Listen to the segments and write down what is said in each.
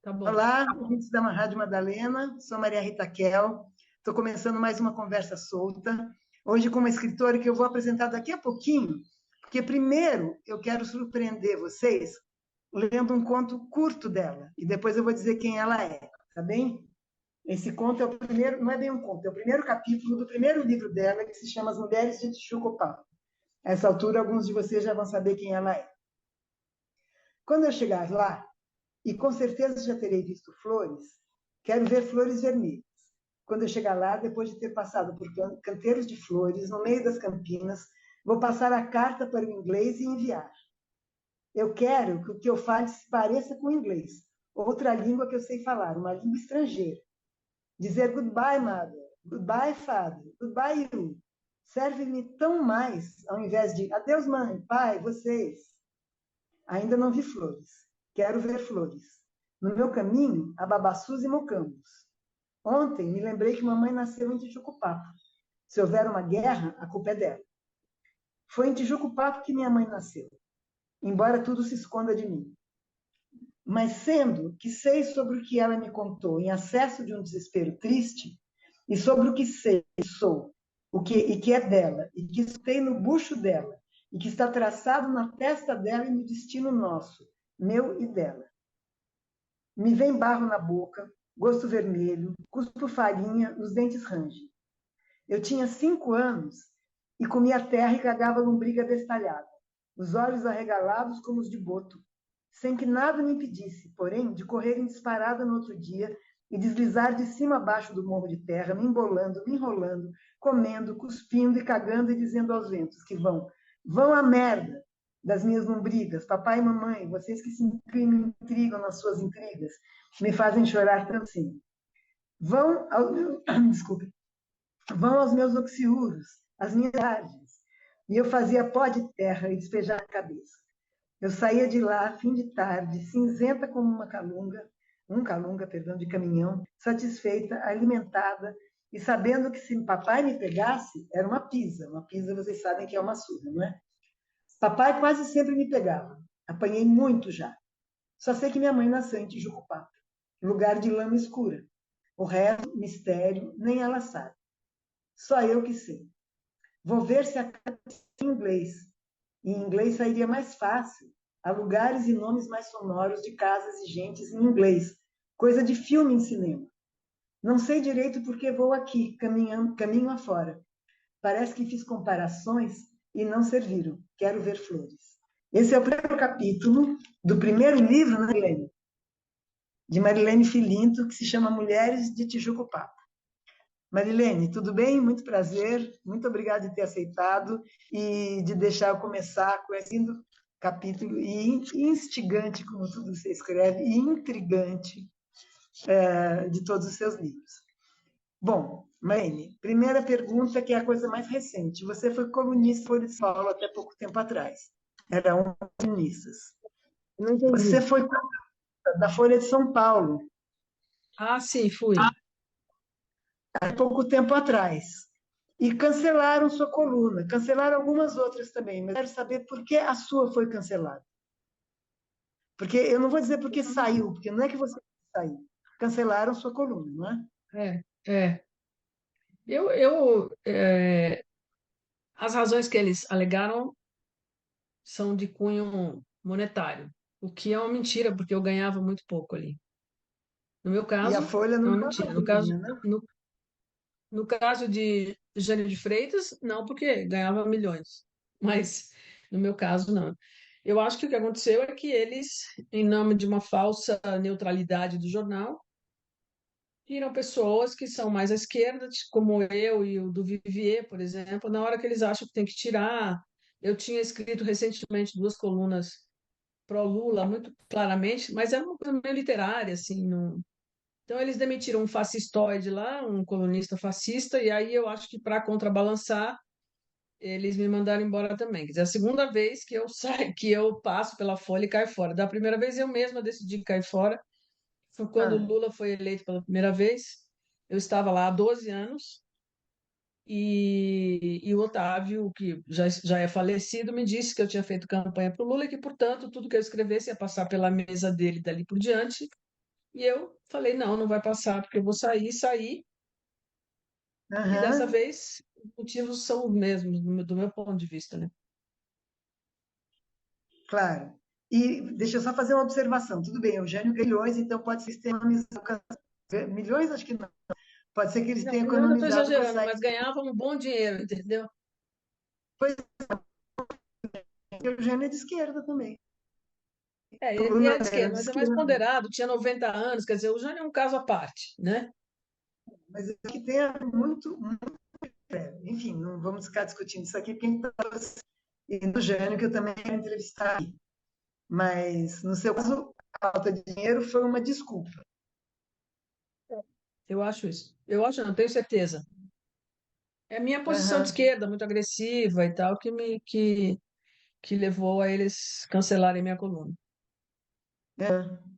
Tá bom. Olá, ouvintes da Rádio Madalena, sou Maria Rita Kel, estou começando mais uma conversa solta, hoje com uma escritora que eu vou apresentar daqui a pouquinho, porque primeiro eu quero surpreender vocês lendo um conto curto dela, e depois eu vou dizer quem ela é, tá bem? Esse conto é o primeiro, não é bem um conto, é o primeiro capítulo do primeiro livro dela, que se chama As Mulheres de Tijucopá. A essa altura, alguns de vocês já vão saber quem ela é. Quando eu chegar lá, e com certeza já terei visto flores, quero ver flores vermelhas. Quando eu chegar lá, depois de ter passado por canteiros de flores, no meio das campinas, vou passar a carta para o inglês e enviar. Eu quero que o que eu fale se pareça com o inglês, outra língua que eu sei falar, uma língua estrangeira. Dizer goodbye, mother, goodbye, father, goodbye, you. Serve-me tão mais, ao invés de adeus, mãe, pai, vocês. Ainda não vi flores. Quero ver flores. No meu caminho, há babaçus e mocambos. Ontem me lembrei que mamãe nasceu em Tijucupapo. Se houver uma guerra, a culpa é dela. Foi em Tijucupapo que minha mãe nasceu, embora tudo se esconda de mim. Mas sendo que sei sobre o que ela me contou em acesso de um desespero triste, e sobre o que sei, sou, e que é dela, e que escutei no bucho dela, e que está traçado na testa dela e no destino nosso, meu e dela. Me vem barro na boca, gosto vermelho, cuspo farinha, os dentes rangem. Eu tinha 5 anos e comia terra e cagava lombriga destalhada, os olhos arregalados como os de boto, sem que nada me impedisse, porém, de correr em disparada no outro dia e deslizar de cima a baixo do morro de terra, me embolando, me enrolando, comendo, cuspindo e cagando e dizendo aos ventos que vão à merda das minhas lombrigas, papai e mamãe, vocês que se intrigam nas suas intrigas, me fazem chorar tanto assim. Vão ao meu... Desculpe. Vão aos meus oxiúros, às minhas tardes. E eu fazia pó de terra e despejar a cabeça. Eu saía de lá, fim de tarde, cinzenta como um calunga, perdão, de caminhão, satisfeita, alimentada, e sabendo que se papai me pegasse, era uma pisa. Uma pisa, vocês sabem que é uma surra, não é? Papai quase sempre me pegava. Apanhei muito já. Só sei que minha mãe nasceu em Tijucupá, lugar de lama escura. O resto, mistério, nem ela sabe. Só eu que sei. Vou ver se a carta em inglês. Em inglês sairia mais fácil. Há lugares e nomes mais sonoros de casas e gentes em inglês. Coisa de filme em cinema. Não sei direito porque vou aqui, caminho afora. Parece que fiz comparações e não serviram. Quero ver flores. Esse é o primeiro capítulo do primeiro livro, né, Marilene? De Marilene Filinto, que se chama Mulheres de Tijucupá. Marilene, tudo bem? Muito prazer. Muito obrigada de ter aceitado e de deixar eu começar com esse lindo capítulo e instigante, como tudo você escreve, e intrigante de todos os seus livros. Bom, Marilene, primeira pergunta, que é a coisa mais recente. Você foi colunista Folha de São Paulo até pouco tempo atrás. Era um dos colunistas. Não Você entendi. foi da Folha de São Paulo Ah, sim, fui. há pouco tempo atrás. E cancelaram sua coluna, cancelaram algumas outras também, mas quero saber por que a sua foi cancelada. Porque eu não vou dizer porque saiu, porque não é que você saiu. Cancelaram sua coluna, não é? É, é. As razões que eles alegaram são de cunho monetário, o que é uma mentira, porque eu ganhava muito pouco ali. No meu E a caso, Folha é não uma estava mentira. digna, né? No caso de Jânio de Freitas, não, porque ganhava milhões. Mas no meu caso, não. Eu acho que o que aconteceu é que eles, em nome de uma falsa neutralidade do jornal, tiram pessoas que são mais à esquerda, como eu e o do Vivier, por exemplo, na hora que eles acham que tem que tirar. Eu tinha escrito recentemente duas colunas pró-Lula, muito claramente, mas era uma coisa meio literária, assim. Não... Então, eles demitiram um fascistoide lá, um colunista fascista, e aí eu acho que para contrabalançar, eles me mandaram embora também. Quer dizer, a segunda vez que eu saio, que eu passo pela Folha e caio fora. Da primeira vez, eu mesma decidi cair fora. Foi quando o Ah, Lula foi eleito pela primeira vez. Eu estava lá há 12 anos e o Otávio, que já é falecido, me disse que eu tinha feito campanha para o Lula e que, portanto, tudo que eu escrevesse ia passar pela mesa dele dali por diante. E eu falei, não, não vai passar, porque eu vou sair, e dessa Aham, vez os motivos são os mesmos, do meu ponto de vista, né? claro. E deixa eu só fazer uma observação. Tudo bem, Eugênio ganhou milhões, então pode ser que tenha economizado. Milhões, acho que não. Pode ser que eles Não, tenham milhões eu estou economizado com a exagerando, saída. mas ganhava um bom dinheiro, entendeu? Pois é, Eugênio é de esquerda também. É, ele Lula é de era esquerda, de mas é mais esquerda, ponderado, tinha 90 anos, quer dizer, o Jânio é um caso à parte, né? mas é que tem muito, enfim, não vamos ficar discutindo isso aqui, porque a gente está e do Jânio, que eu também quero entrevistar. Mas, no seu caso, a falta de dinheiro foi uma desculpa. Eu acho isso. Eu acho, não tenho certeza. É a minha posição de Aham, esquerda, muito agressiva e tal, que levou a eles cancelarem minha coluna. é.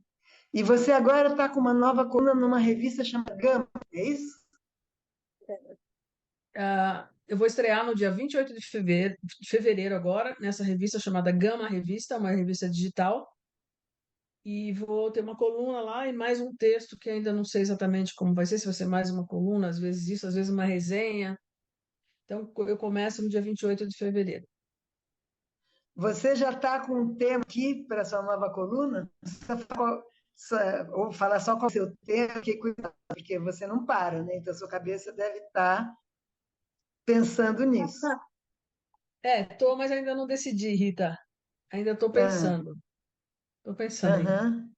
E você agora está com uma nova coluna numa revista chamada Gama, é isso? Eu vou estrear no dia 28 de fevereiro agora, nessa revista chamada Gama Revista, uma revista digital, e vou ter uma coluna lá e mais um texto que ainda não sei exatamente como vai ser, se vai ser mais uma coluna, às vezes isso, às vezes uma resenha. Então, eu começo no dia 28 de fevereiro. Você já está com um tema aqui para sua nova coluna? Ou falar só qual é o seu tema, que cuidado, porque você não para, né? Então, sua cabeça deve estar pensando nisso. Tô, mas ainda não decidi, Rita. Ainda estou Ah, pensando. Estou pensando ainda. aham,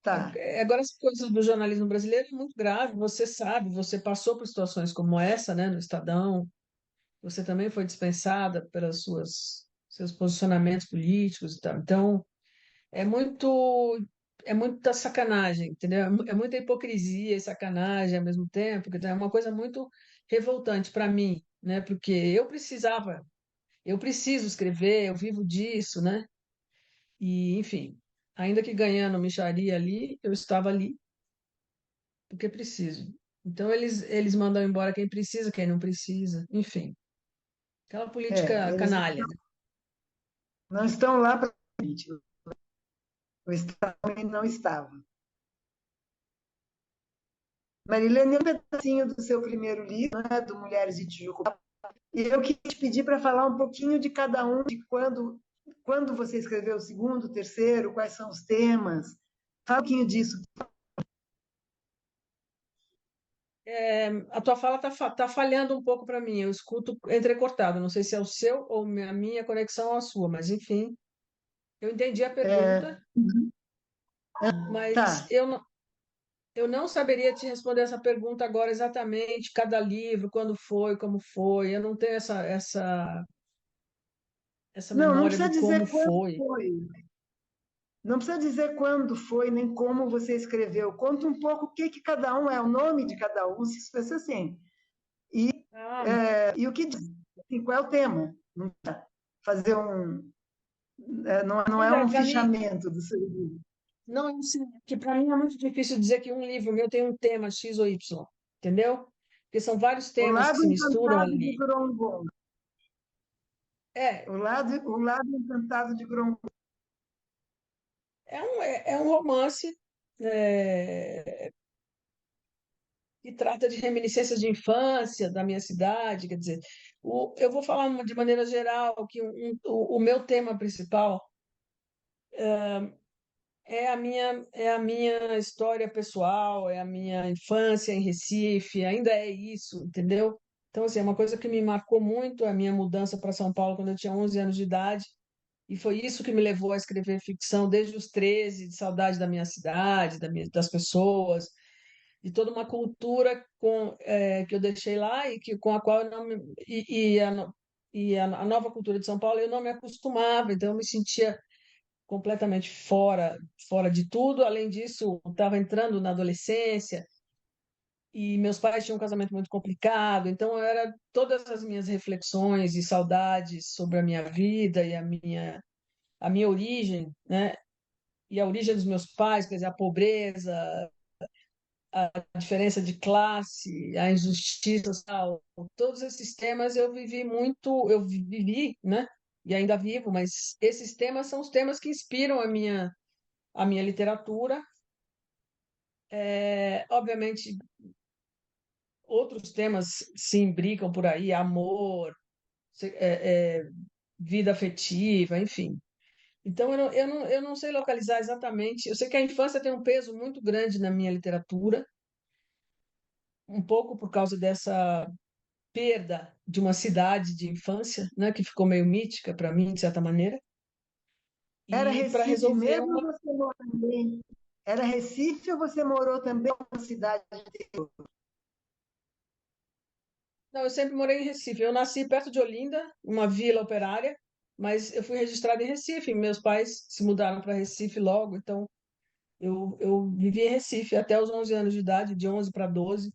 tá. Agora, as coisas do jornalismo brasileiro é muito grave, você sabe, você passou por situações como essa, né, no Estadão, você também foi dispensada pelas seus posicionamentos políticos e tal. Então, é muito é muita sacanagem, entendeu? É muita hipocrisia e sacanagem ao mesmo tempo, que é uma coisa muito revoltante para mim, né? Porque eu preciso escrever, eu vivo disso, né? E, enfim, ainda que ganhando mixaria ali, eu estava ali porque preciso. Então eles mandam embora quem precisa, quem não precisa, enfim, aquela política Eles canalha, né? não estão lá para o Estado também não estava. Marilene, um pedacinho do seu primeiro livro, né, do Mulheres de Tijuco. E eu queria te pedir para falar um pouquinho de cada um, de quando você escreveu o segundo, o terceiro, quais são os temas. Fala um pouquinho disso. A tua fala tá falhando um pouco para mim, eu escuto entrecortado, não sei se é o seu ou a minha conexão ou a sua, mas enfim, eu entendi a É, pergunta, mas tá. eu não saberia te responder essa pergunta agora exatamente, cada livro, quando foi, como foi, eu não tenho essa Não, não memória precisa do como dizer quando foi. foi. Não precisa dizer quando foi, nem como você escreveu. Conta um pouco o que cada um é, o nome de cada um, se isso fosse assim. E, Ah, e o que diz, assim, qual é o tema? Fazer não pois é é, um para mim, fichamento do seu livro. não, eu sei que para mim é muito difícil dizer que um livro meu tem um tema X ou Y, entendeu? Porque são vários O temas que lado se misturam encantado de ali. Grongol. É, O lado encantado de Grongol. é um romance é, que trata de reminiscências de infância da minha cidade, quer dizer, eu vou falar de maneira geral que o meu tema principal é a minha história pessoal, é a minha infância em Recife, ainda é isso, entendeu? Então, assim, é uma coisa que me marcou muito a minha mudança para São Paulo quando eu tinha 11 anos de idade, e foi isso que me levou a escrever ficção desde os 13, de saudade da minha cidade, das pessoas, de toda uma cultura que eu deixei lá e com a qual eu não me, e a, no- e a nova cultura de São Paulo eu não me acostumava, então eu me sentia completamente fora de tudo. Além disso, estava entrando na adolescência e meus pais tinham um casamento muito complicado, então era todas as minhas reflexões e saudades sobre a minha vida e a minha origem, né? E a origem dos meus pais, quer dizer, a pobreza, a diferença de classe, a injustiça social, todos esses temas eu vivi, né? E ainda vivo, mas esses temas são os temas que inspiram a minha literatura Obviamente, outros temas se imbricam por aí, amor, se- é, é, vida afetiva, enfim. Então, eu não sei localizar exatamente. Eu sei que a infância tem um peso muito grande na minha literatura, um pouco por causa dessa perda de uma cidade de infância, né, que ficou meio mítica para mim, de certa maneira, Era e para Recife resolver mesmo uma. ou você morou também? Era Recife ou você morou também em uma cidade? Não, eu sempre morei em Recife. Eu nasci perto de Olinda, uma vila operária, mas eu fui registrada em Recife. Meus pais se mudaram para Recife logo, então eu vivi em Recife até os 11 anos de idade, de 11 para 12,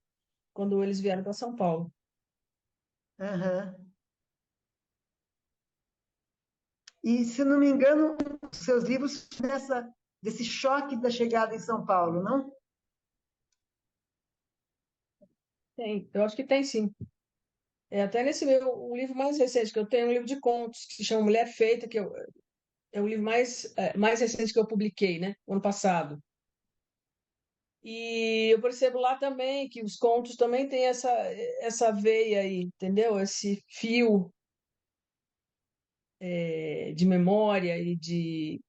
quando eles vieram para São Paulo. Aham. E, se não me engano, os seus livros desse choque da chegada em São Paulo, não? Tem, eu acho que tem sim. Até nesse meu, o livro mais recente que eu tenho, é um livro de contos que se chama Mulher Feita, é o livro mais recente que eu publiquei, né, ano passado. E eu percebo lá também que os contos também têm essa veia aí, entendeu? Esse fio de memória e de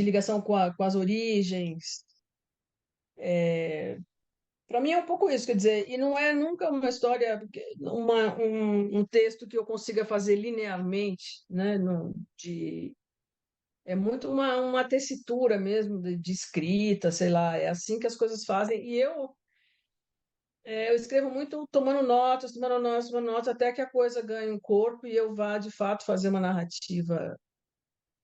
ligação com as origens. Para mim é um pouco isso, quer dizer, e não é nunca uma história, um texto que eu consiga fazer linearmente, né? É muito uma tessitura mesmo de escrita, sei lá, é assim que as coisas fazem. E eu escrevo muito tomando notas, tomando notas, até que a coisa ganhe um corpo e eu vá, de fato, fazer uma narrativa,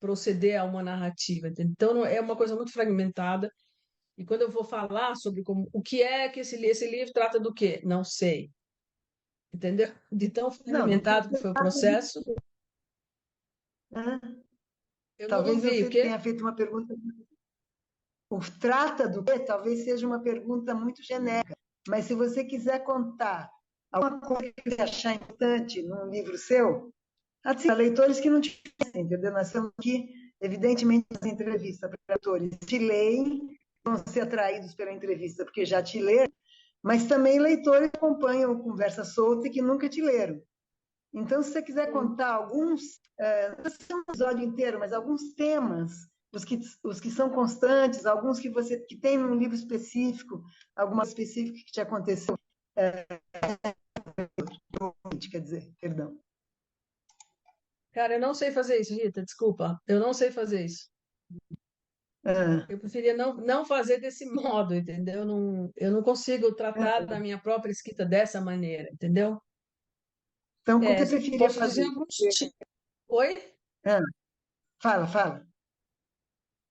proceder a uma narrativa. Entende? Então, é uma coisa muito fragmentada. E quando eu vou falar sobre o que é que esse livro trata do quê? Não sei. Entendeu? De tão Não, não sei fragmentado que se foi o trata de... processo, Né? eu não Talvez ouvi o você quê? tenha feito uma pergunta. O trata do quê? Talvez seja uma pergunta muito genérica. Mas se você quiser contar alguma coisa que você achar importante num livro seu, assim, para leitores que não te conhecem, entendeu? Nós estamos aqui, evidentemente, nas entrevistas para leitores que te leem, vão ser atraídos pela entrevista porque já te leram, mas também leitores que acompanham o Conversa Solta e que nunca te leram. Então, se você quiser Hum. contar alguns, não precisa ser um episódio inteiro, mas alguns temas, os que são constantes, alguns que você que tem num livro específico, alguma específica que te aconteceu, quer dizer, perdão. Cara, eu não sei fazer isso, Rita, desculpa. Eu não sei fazer isso. Ah, Eu preferia não fazer desse modo, entendeu? Eu não consigo tratar da minha própria escrita dessa maneira, entendeu? então, o que você preferia Posso dizer fazer? alguns títulos. Oi? Ah, fala, fala.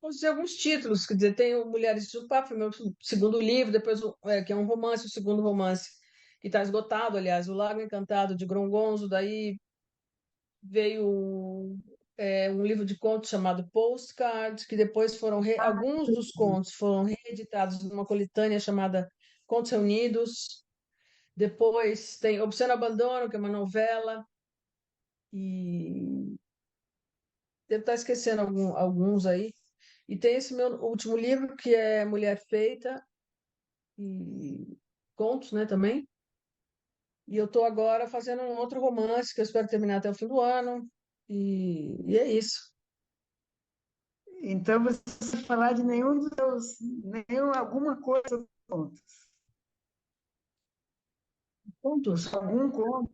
Posso dizer alguns títulos, quer dizer, tem o Mulheres de Supá, foi meu segundo livro, depois que é um romance, o segundo romance, que está esgotado, aliás, O Lago Encantado de Grongonzo, daí veio um livro de contos chamado Postcard, que depois alguns dos contos foram reeditados numa coletânea chamada Contos Reunidos. Depois tem Obsceno Abandono, que é uma novela, e devo estar esquecendo alguns aí. E tem esse meu último livro, que é Mulher Feita, e contos, né, também. E eu estou agora fazendo um outro romance, que eu espero terminar até o fim do ano, e é isso. Então, você não vai falar de nenhum dos seus, alguma coisa dos contos, ou Contos? só algum conto.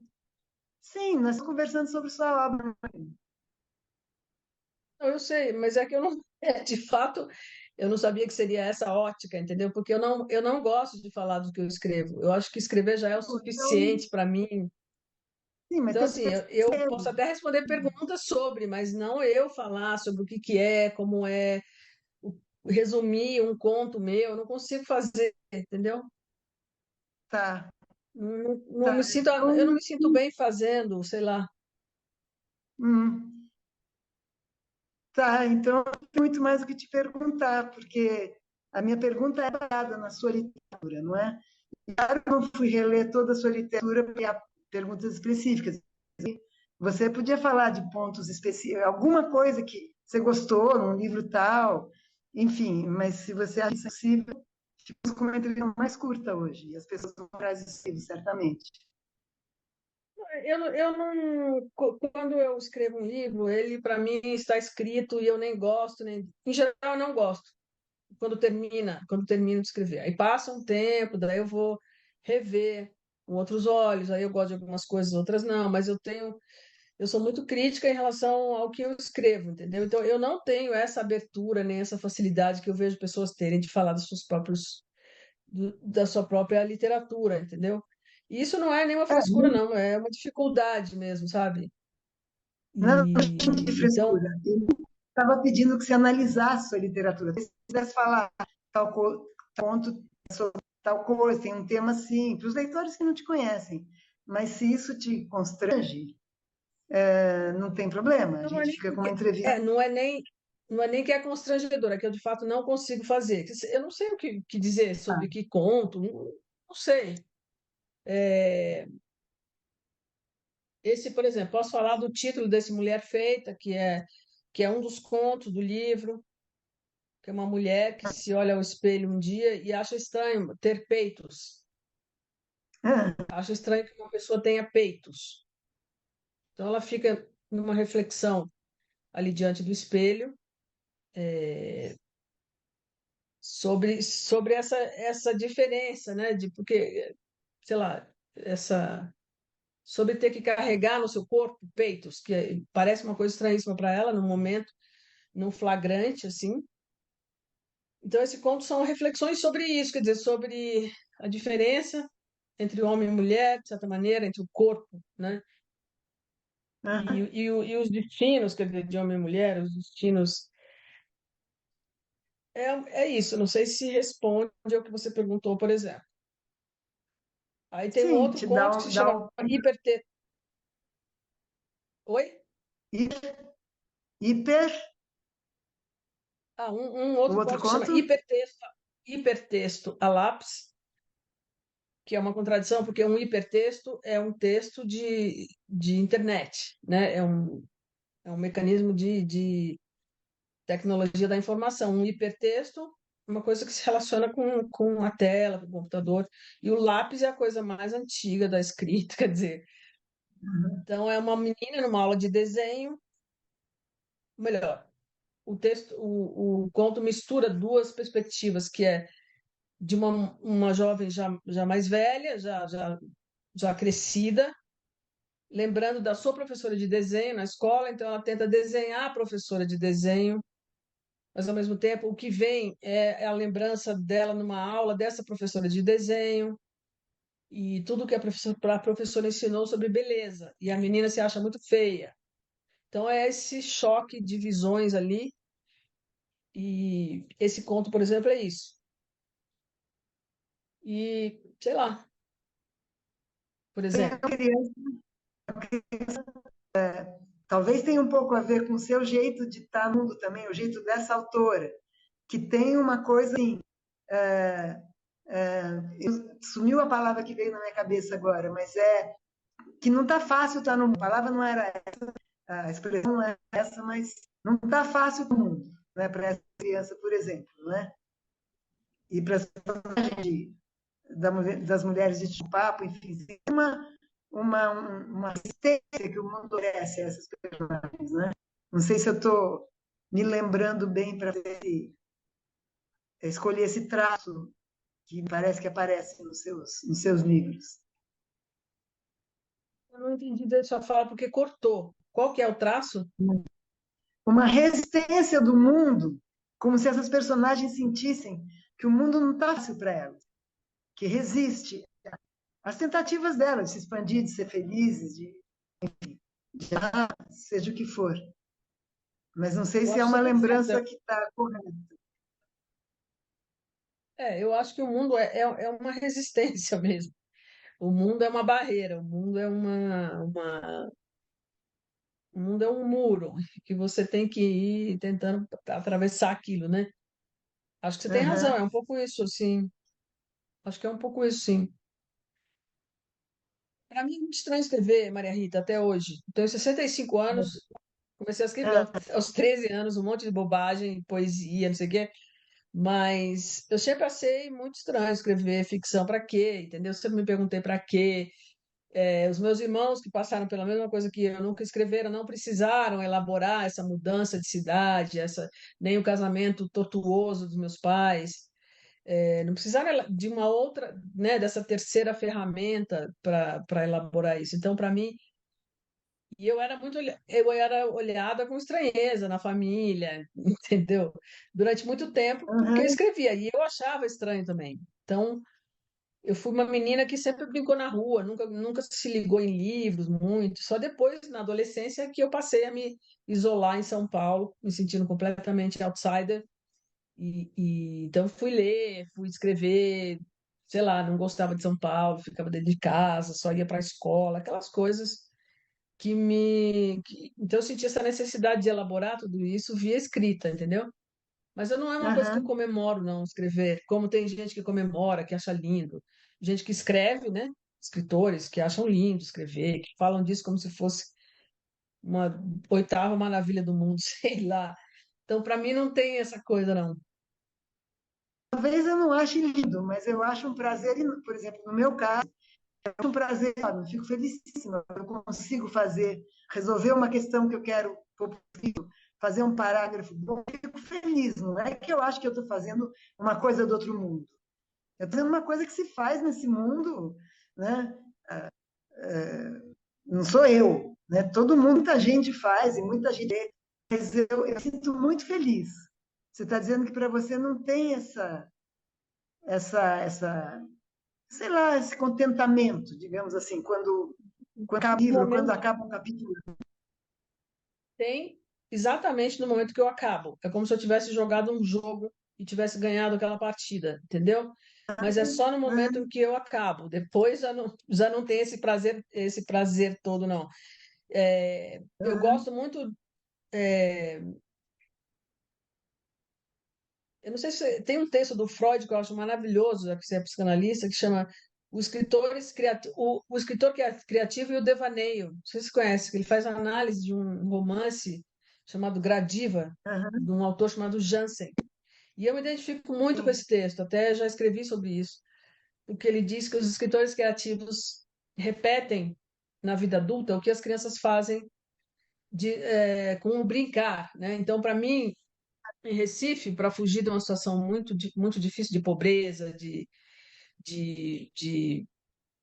Sim, nós estamos conversando sobre sua obra. Não, eu sei, mas é que eu não, de fato, eu não sabia que seria essa ótica, entendeu? Porque eu não gosto de falar do que eu escrevo. Eu acho que escrever já é o Então, suficiente para mim. sim, mas Então, eu assim, eu posso percebo. até responder perguntas sobre, mas não eu falar sobre o que é, como é, resumir um conto meu, eu não consigo fazer, entendeu? Tá, Não tá. me sinto, eu não Então, me sinto bem fazendo, sei lá. hum, tá, então não tem muito mais o que te perguntar, porque a minha pergunta é baseada na sua literatura, não é? Claro que eu não fui reler toda a sua literatura porque há perguntas específicas. Você podia falar de pontos específicos, alguma coisa que você gostou num livro tal, enfim, mas se você acha possível, com uma entrevista mais curta hoje, e as pessoas vão atrás disso, certamente. Quando eu escrevo um livro, ele para mim está escrito e eu nem gosto, nem, em geral eu não gosto quando termino de escrever. Aí passa um tempo, daí eu vou rever com outros olhos, aí eu gosto de algumas coisas, outras não, mas eu sou muito crítica em relação ao que eu escrevo, entendeu? Então eu não tenho essa abertura nem essa facilidade que eu vejo pessoas terem de falar da sua própria literatura, entendeu? E isso não é nenhuma frescura, não, é uma dificuldade mesmo, sabe? Não de E então, frescura. Ele estava pedindo que você analisasse sua literatura. Se você pudesse falar tal ponto sobre tal coisa, tem um tema assim, para os leitores que não te conhecem. Mas se isso te constrange, não tem problema. A não é gente nem fica com uma porque, entrevista. não é nem que é constrangedor, é que eu de fato não consigo fazer. Eu não sei o que dizer sobre que conto, não sei. Esse, por exemplo, posso falar do título desse Mulher Feita, que é um dos contos do livro, que é uma mulher que se olha ao espelho um dia e acha estranho ter peitos. Acha estranho que uma pessoa tenha peitos. Então ela fica numa reflexão ali diante do espelho sobre essa diferença, né? Porque, sei lá, sobre ter que carregar no seu corpo peitos, que parece uma coisa estranhíssima para ela no momento, num flagrante assim. Então esse conto são reflexões sobre isso, quer dizer, sobre a diferença entre homem e mulher, de certa maneira, entre o corpo, né? E os destinos, quer dizer, de homem e mulher, os destinos. É isso, não sei se responde ao que você perguntou, por exemplo. Aí tem um Sim, outro te conto que se dá chama Hiperteto. Oi? hiper, Um o outro outro conto que chama conto. Hipertexto a lápis, que é uma contradição, porque um hipertexto é um texto de internet, né? É um mecanismo de tecnologia da informação. Um hipertexto é uma coisa que se relaciona com a tela, com o computador, e o lápis é a coisa mais antiga da escrita, quer dizer. Então, é uma menina numa aula de desenho, melhor, o conto mistura duas perspectivas, que é de uma jovem já mais velha, já crescida, lembrando da sua professora de desenho na escola, então ela tenta desenhar a professora de desenho, mas ao mesmo tempo o que vem é a lembrança dela numa aula dessa professora de desenho e tudo que a professora ensinou sobre beleza, e a menina se acha muito feia. Então é esse choque de visões ali, e esse conto, por exemplo, é isso. E, sei lá, por exemplo, Talvez tenha um pouco a ver com o seu jeito de estar no mundo também, o jeito dessa autora, que tem uma coisa assim. É, sumiu a palavra que veio na minha cabeça agora, mas é que não está fácil estar no mundo. A palavra não era essa, a expressão não é essa, mas não está fácil no mundo, né, para essa criança, por exemplo, né? E para as das mulheres de papo, enfim, uma assistência que o mundo oferece a essas personagens, né? Não sei se eu estou me lembrando bem para escolher esse traço que parece que aparece nos seus livros. eu não entendi da sua fala porque cortou. Qual que é o traço? Uma resistência do mundo, como se essas personagens sentissem que o mundo não está fácil para elas, que resiste às tentativas delas de se expandir, de ser felizes, seja o que for. Mas não sei Eu se é acho que uma você está certa. lembrança que está correta. Eu acho que o mundo é uma resistência mesmo. O mundo é uma barreira, o mundo é um muro que você tem que ir tentando atravessar aquilo, né? Acho que você tem razão, é Uhum. um pouco isso, sim. Acho que é um pouco isso, sim. Para mim é muito estranho escrever, Maria Rita, até hoje. Tenho 65 anos, comecei a escrever aos 13 anos, um monte de bobagem, poesia, não sei o quê. Mas eu sempre achei muito estranho escrever ficção para quê, entendeu? Sempre me perguntei para quê. Os meus irmãos que passaram pela mesma coisa que eu, nunca escreveram, não precisaram elaborar essa mudança de cidade, nem o casamento tortuoso dos meus pais. Não precisaram de uma outra, né, dessa terceira ferramenta para elaborar isso. Então, para mim, e eu era olhada com estranheza na família, entendeu? Durante muito tempo, porque eu Aham. escrevia, e eu achava estranho também. Então, eu fui uma menina que sempre brincou na rua, nunca se ligou em livros muito. Só depois, na adolescência, que eu passei a me isolar em São Paulo, me sentindo completamente outsider. Então, fui ler, fui escrever, sei lá, não gostava de São Paulo, ficava dentro de casa, só ia para a escola, aquelas coisas então, eu senti essa necessidade de elaborar tudo isso via escrita, entendeu? Mas não é uma coisa que eu Aham. comemoro, não, escrever. Como tem gente que comemora, que acha lindo. Gente que escreve, né? Escritores que acham lindo escrever, que falam disso como se fosse uma oitava maravilha do mundo, sei lá. Então, para mim, não tem essa coisa, não. Talvez eu não ache lindo, mas eu acho um prazer, por exemplo, no meu caso, é um prazer, sabe? Eu fico felicíssima. Eu consigo resolver uma questão que eu quero, fazer um parágrafo bom, eu fico feliz. Não é que eu acho que eu estou fazendo uma coisa do outro mundo. Eu estou fazendo uma coisa que se faz nesse mundo, né? Não sou eu, né? Todo mundo, muita gente faz e muita gente. Mas eu sinto muito feliz. Você está dizendo que para você não tem essa, sei lá, esse contentamento, digamos assim, quando acaba o No livro, quando momento acaba um capítulo. tem exatamente no momento que eu acabo. É como se eu tivesse jogado um jogo e tivesse ganhado aquela partida, entendeu? Mas é só no momento em que eu acabo. Depois já não tem esse prazer todo, não. Eu gosto muito. é, eu não sei se tem um texto do Freud que eu acho maravilhoso, já que você é psicanalista, que chama o escritor que é criativo e o devaneio. Não sei se você conhece, que ele faz uma análise de um romance chamado Gradiva, de um autor chamado Jansen. E eu me identifico muito com Sim. esse texto, até já escrevi sobre isso, porque ele diz que os escritores criativos repetem na vida adulta o que as crianças fazem com o brincar, né? Então, para mim, em Recife, para fugir de uma situação muito difícil de pobreza, de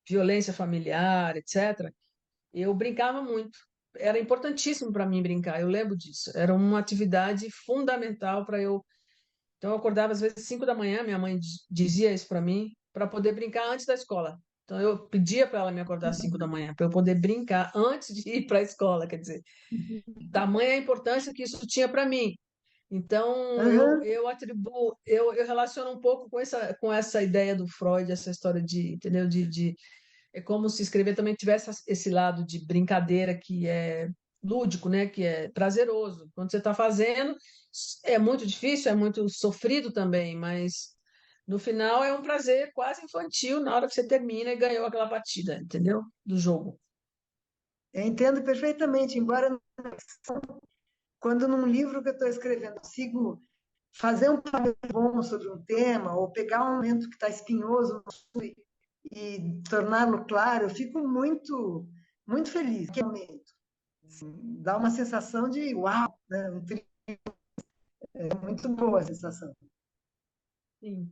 violência familiar, etc., eu brincava muito. Era importantíssimo para mim brincar, eu lembro disso. Era uma atividade fundamental para eu. Então, eu acordava às vezes 5 da manhã, minha mãe dizia isso para mim, para poder brincar antes da escola. Então, eu pedia para ela me acordar às 5 da manhã, para eu poder brincar antes de ir para a escola, quer dizer, tamanha a importância que isso tinha para mim. Então, Aham. eu relaciono um pouco com essa ideia do Freud, essa história entendeu? É como se escrever também tivesse esse lado de brincadeira que é lúdico, né? Que é prazeroso. Quando você está fazendo, é muito difícil, é muito sofrido também, mas no final é um prazer quase infantil na hora que você termina e ganhou aquela partida, entendeu? Do jogo. Eu entendo perfeitamente, embora quando num livro que eu estou escrevendo consigo fazer um parágrafo bom sobre um tema, ou pegar um momento que está espinhoso e torná-lo claro, eu fico muito feliz naquele momento. Assim, dá uma sensação de uau, né? É muito boa a sensação. Sim.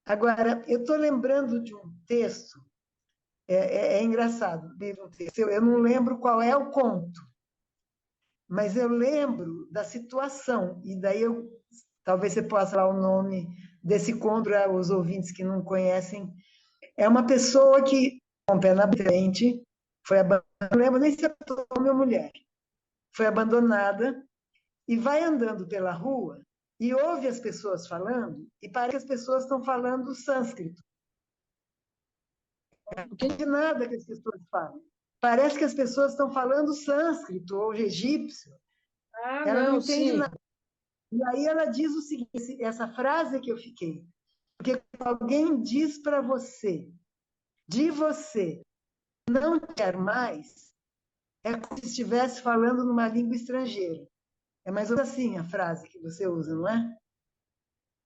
Agora, eu estou lembrando de um texto, é engraçado, um texto, eu não lembro qual é o conto, mas eu lembro da situação, e daí talvez você possa falar o nome desse conto para os ouvintes que não conhecem. É uma pessoa que, com o pé na frente, foi abandonada, não lembro nem se é homem ou mulher, foi abandonada e vai andando pela rua e ouve as pessoas falando e parece que as pessoas estão falando sânscrito. O Não quê? entende nada que as pessoas falam. Parece que as pessoas estão falando sânscrito ou egípcio. Ah, Ela não não, entende sim. nada. E aí ela diz o seguinte, essa frase que eu fiquei, porque alguém diz para você, de você, não quer mais, é como se estivesse falando numa língua estrangeira. É mais ou menos assim a frase que você usa, não é?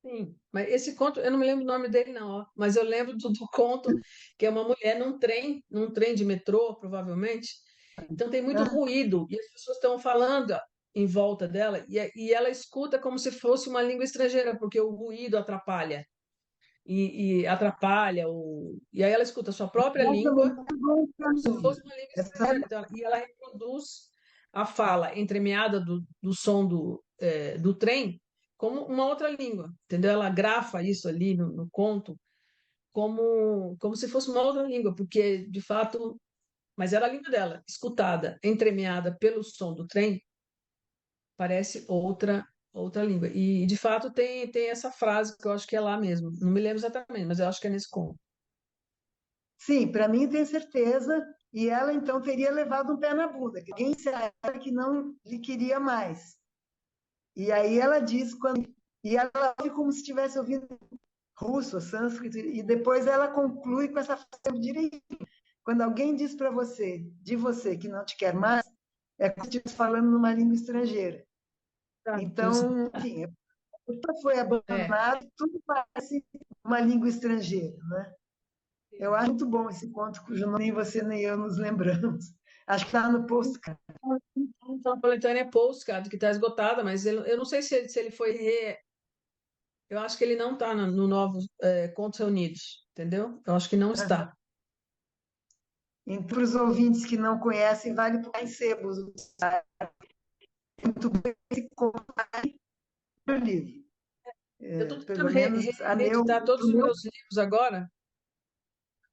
Sim, mas esse conto, eu não me lembro o nome dele, não, ó, mas eu lembro do conto que é uma mulher num trem de metrô, provavelmente. Então tem muito Ah, ruído e as pessoas estão falando em volta dela e ela escuta como se fosse uma língua estrangeira, porque o ruído atrapalha e atrapalha e aí ela escuta a sua própria essa língua mulher é boa pra como se mim. fosse uma língua Essa, estrangeira. Então, e ela reproduz a fala entremeada do som do trem como uma outra língua, entendeu? Ela grafa isso ali no conto como se fosse uma outra língua, porque, de fato, mas era a língua dela, escutada, entremeada pelo som do trem, parece outra língua. E, de fato, tem essa frase que eu acho que é lá mesmo. Não me lembro exatamente, mas eu acho que é nesse conto. sim, para mim tem certeza. E ela então teria levado um pé na bunda, que alguém disseram que não lhe queria mais. E aí ela diz quando e ela ouve como se estivesse ouvindo russo, sânscrito, e depois ela conclui com essa frase direitinho. Quando alguém diz para você, de você, que não te quer mais, é como se estivesse falando numa língua estrangeira. Então, enfim, tudo foi É. abandonado, tudo parece uma língua estrangeira, né? Eu acho muito bom esse conto, cujo nome nem você nem eu nos lembramos. Acho que está no postcard. A coletânea é Postcard, que está esgotada, mas eu não sei se ele foi Eu acho que ele não está no Novos Contos Reunidos, entendeu? Eu acho que não está. E para os ouvintes que não conhecem, vale para em sebos. Muito bem esse conto no livro. Eu estou Pelo tentando menos a meu, reeditar todos pro os meu. meus livros agora.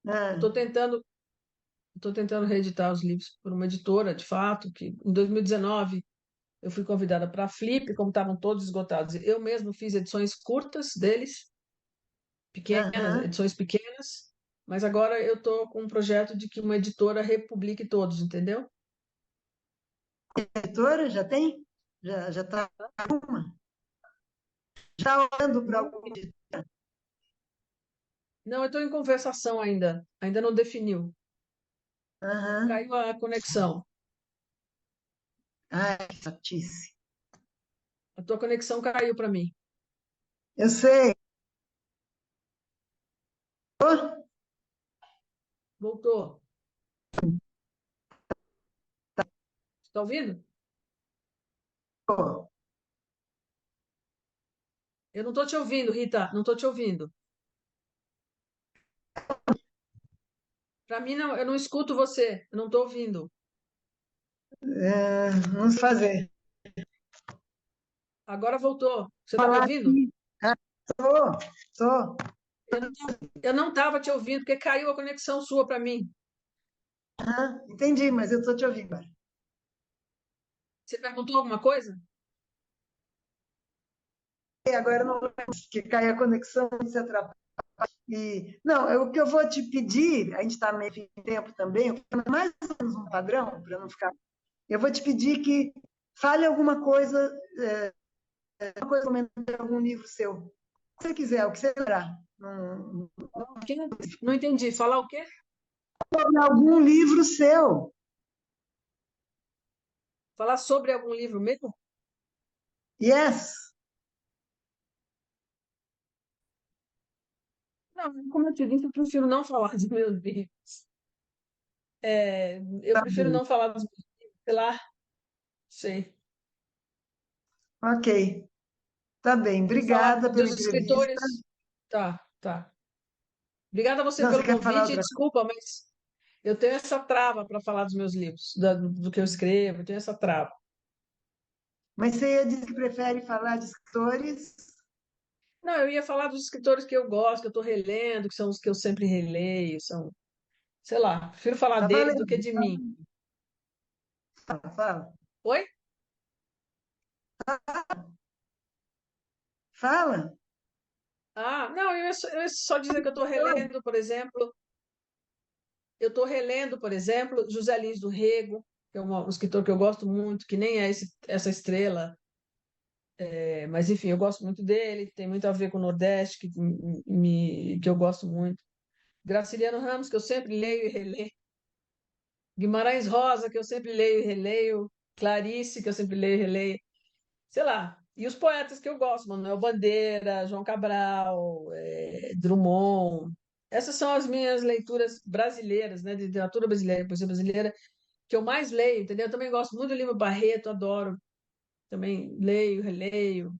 Eu Ah, estou tentando reeditar os livros por uma editora, de fato, que em 2019 eu fui convidada para a Flip, como estavam todos esgotados. Eu mesmo fiz edições curtas deles, pequenas, aham. edições pequenas, mas agora eu estou com um projeto de que uma editora republique todos, entendeu? Editora já tem? Já está uma? Está olhando para algum editor? Não, eu estou em conversação ainda não definiu. Aham. Caiu a conexão. Ai, que chatice. A tua conexão caiu para mim. Eu sei. Oh, Voltou. Está ouvindo? oh. Eu não estou te ouvindo, Rita. Não estou te ouvindo. Para mim, não, eu não escuto você. Eu não estou ouvindo. Vamos fazer. Agora voltou. Você está me Falar ouvindo? aqui. Ah, tô, tô. Eu não estava te ouvindo porque caiu a conexão sua para mim. Aham, entendi, mas eu estou te ouvindo. Você perguntou alguma coisa? E agora não que cai a conexão e se atrapalha. Não, o que eu vou te pedir, a gente está meio fim de tempo também, mais ou menos um padrão, para não ficar. Eu vou te pedir que fale alguma coisa, uma coisa comentando algum livro seu. O que você quiser, o que você lembrar. Não entendi. Falar o quê? Algum livro seu. Falar sobre algum livro mesmo? Yes. Não, como eu te disse, eu prefiro não falar dos meus livros. Eu Tá prefiro bem. não falar dos meus livros, sei lá, sei. Ok. Tá bem. Prefiro falar Obrigada pela dos entrevista. escritores. Tá, tá. Obrigada a você Não, você pelo quer falar convite e outra coisa? desculpa, mas eu tenho essa trava para falar dos meus livros, do que eu escrevo, eu tenho essa trava. Mas você ia dizer que prefere falar de escritores. Não, eu ia falar dos escritores que eu gosto, que eu estou relendo, que são os que eu sempre releio, sei lá, prefiro falar Tá deles do valendo. que de mim. Fala, fala. Oi? Fala. Ah, não, eu ia só dizer que eu estou relendo, por exemplo, José Lins do Rego, que é um escritor que eu gosto muito, que nem é essa estrela, mas enfim, eu gosto muito dele, tem muito a ver com o Nordeste, que eu gosto muito. Graciliano Ramos, que eu sempre leio e releio. Guimarães Rosa, que eu sempre leio e releio. Clarice, que eu sempre leio e releio. Sei lá, E os poetas que eu gosto, Manuel Bandeira, João Cabral, Drummond. Essas são as minhas leituras brasileiras, né, de literatura brasileira, poesia brasileira, que eu mais leio, entendeu? Eu também gosto muito do Lima Barreto, adoro. Também leio, releio.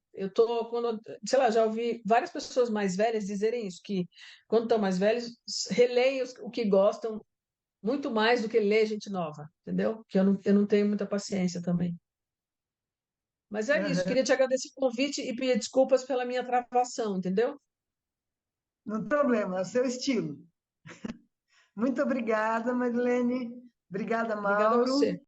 Sei lá, já ouvi várias pessoas mais velhas dizerem isso, que quando estão mais velhos, releem o que gostam muito mais do que ler gente nova, entendeu? Que eu não tenho muita paciência também. Mas é isso, Aham. queria te agradecer o convite e pedir desculpas pela minha travação, entendeu? Não tem problema, é o seu estilo. Muito obrigada, Marilene. Obrigada, Obrigada a Mauro. você.